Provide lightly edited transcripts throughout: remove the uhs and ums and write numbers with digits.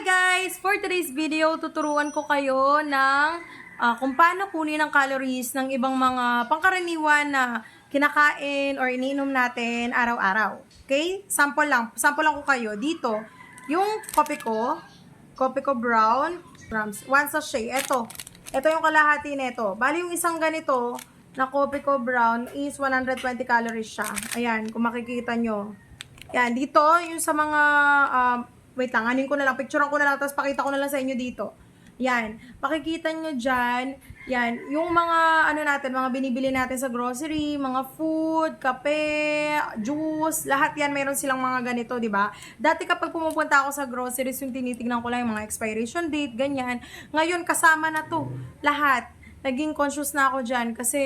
Hi guys! For today's video, tuturuan ko kayo ng kung paano kunin ang calories ng ibang mga pangkaraniwan na kinakain or iniinom natin araw-araw. Okay? Sample lang ko kayo. Dito, yung kopi ko brown, grams, 1 sachet. Ito yung kalahati nito. Bali yung isang ganito na kopi ko brown is 120 calories siya. Ayan, kung makikita nyo. Yan, dito, yung sa mga, wait lang, picturean ko na lang, tapos pakita ko na lang sa inyo dito. Yan, makikita nyo dyan, yan, yung mga, mga binibili natin sa grocery, mga food, kape, juice, lahat yan, meron silang mga ganito, di ba? Dati kapag pumupunta ako sa groceries, yung tinitignan ko lang yung mga expiration date, ganyan. Ngayon, kasama na to, lahat. Naging conscious na ako dyan kasi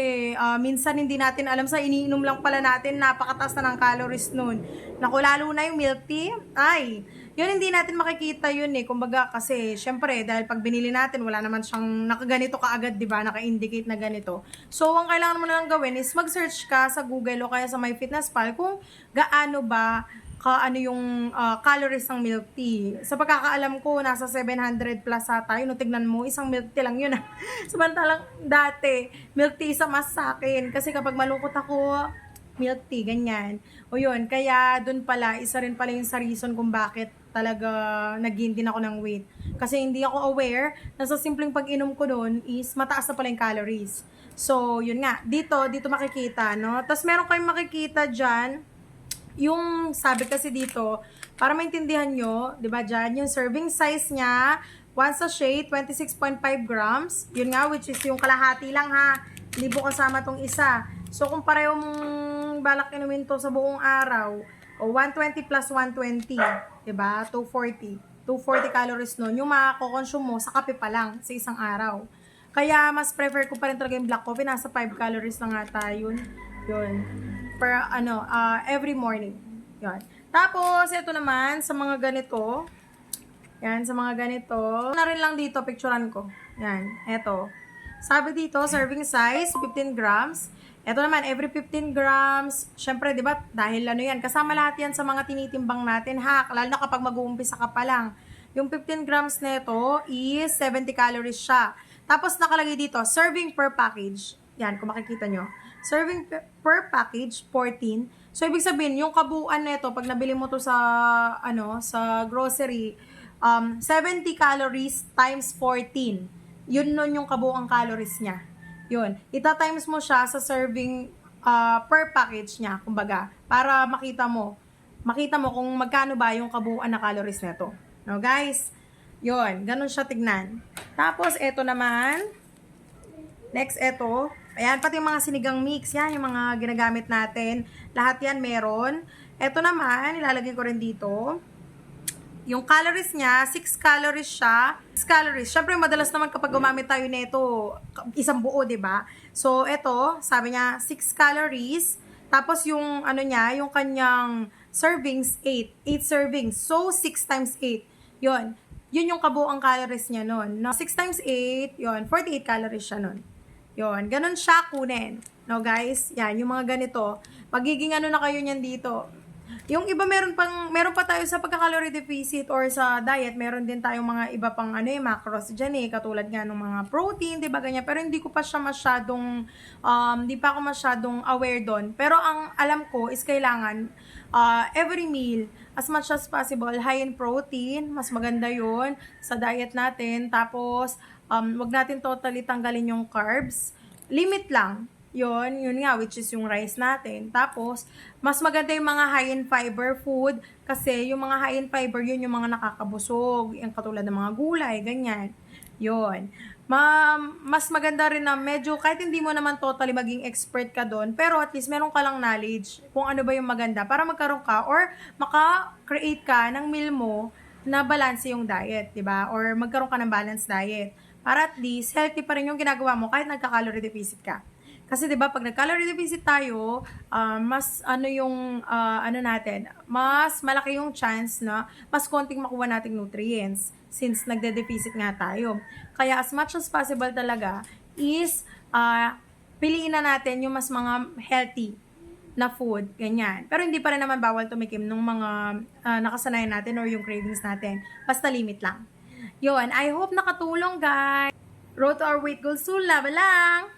minsan hindi natin alam sa iniinom lang pala natin, napakataas na ng calories nun. Naku, lalo na yung milk tea, ay, yun hindi natin makikita yun eh. Kumbaga kasi, syempre, dahil pag binili natin, wala naman siyang nakaganito kaagad, di ba? Naka-indicate na ganito. So, ang kailangan mo na lang gawin is mag-search ka sa Google o kaya sa MyFitnessPal kung gaano ba ano yung calories ng milk tea. Sa pagkakaalam ko, nasa 700 plus ata yun. No, tignan mo, isang milk tea lang yun. Samantalang dati, milk tea isa mas sa akin. Kasi kapag malungkot ako, milk tea, ganyan. O yun, kaya dun pala, isa rin pala yung sa reason kung bakit talaga nag-gain din ako ng weight. Kasi hindi ako aware na sa simpleng pag-inom ko dun is mataas na pala yung calories. So, yun nga, dito makikita, no? Tapos meron kayong makikita dyan, yung sabi kasi dito, para maintindihan nyo, di ba dyan, yung serving size niya, 1 sachet, 26.5 grams. Yun nga, which is yung kalahati lang ha. Hindi po kasama tong isa. So, kung pareho mong balak inumin to sa buong araw, o 120 plus 120, di ba? 240. 240 calories nun. Yung makakonsume mo sa kape pa lang sa isang araw. Kaya, mas prefer ko pa rin talaga yung black coffee. Nasa 5 calories lang ata yun. Yun. Per every morning. Yan. Tapos ito naman sa mga ganito. Yan, sa mga ganito. Na rin lang dito picturean ko. Yan, ito. Sabi dito, serving size 15 grams. Ito naman every 15 grams. Syempre, 'di ba? Dahil yan, kasama lahat 'yan sa mga tinitimbang natin, ha. Lalo na kapag mag-uumpisa ka pa lang. Yung 15 grams nito is 70 calories siya. Tapos nakalagay dito, serving per package. Yan, kung makikita nyo. Serving per package, 14. So, ibig sabihin, yung kabuuan nito, pag nabili mo to sa, sa grocery, 70 calories times 14. Yun nun yung kabuuang calories niya. Yun. Ita-times mo siya sa serving per package niya, kumbaga, para makita mo kung magkano ba yung kabuuan na calories nito. No, guys? Yun, ganun siya tignan. Tapos, eto naman, next, eto. Ayan, pati yung mga sinigang mix, yan, yung mga ginagamit natin. Lahat yan meron. Eto naman, ilalagay ko rin dito. Yung calories niya, 6 calories siya. 6 calories. Syempre, madalas naman kapag gumamit tayo nito, isang buo, di ba? So, eto, sabi niya, 6 calories. Tapos yung, yung kanyang servings, 8. 8 servings. So, 6 times 8. Yun. Yun yung kabuang calories niya nun. No? 6 times 8, yun, 48 calories siya nun. Yun, ganun siya kunin. No, guys? Yan, yung mga ganito. Magiging na kayo niyan dito. Yung iba meron pa tayo sa pagka-calorie deficit or sa diet, meron din tayong mga iba pang macros dyan katulad nga ng mga protein, 'di ba ganyan. Pero hindi ko pa siya masyadong hindi pa ako masyadong aware doon. Pero ang alam ko is kailangan every meal as much as possible high in protein, mas maganda 'yon sa diet natin. Tapos wag natin totally tanggalin yung carbs. Limit lang. Yun nga, which is yung rice natin. Tapos, mas maganda yung mga high in fiber food kasi yung mga high in fiber, yun yung mga nakakabusog, yung katulad ng mga gulay, ganyan. Yun. Mas maganda rin na medyo, kahit hindi mo naman totally maging expert ka doon, pero at least meron ka lang knowledge kung ano ba yung maganda para magkaroon ka or maka-create ka ng meal mo na balance yung diet, di ba? Or magkaroon ka ng balanced diet. Para at least, healthy pa rin yung ginagawa mo kahit nagka-calorie deficit ka. Kasi 'di ba pag nag-calorie deficit tayo, mas natin, mas malaki yung chance na mas konting makuha nating nutrients since nagde-deficit nga tayo. Kaya as much as possible talaga is piliin na natin yung mas mga healthy. na food, ganyan. Pero hindi pa rin naman bawal tumikim ng mga nakasanayan natin or yung cravings natin. Basta limit lang. Yun, I hope nakatulong guys. Road to our weight goals soon, laba lang!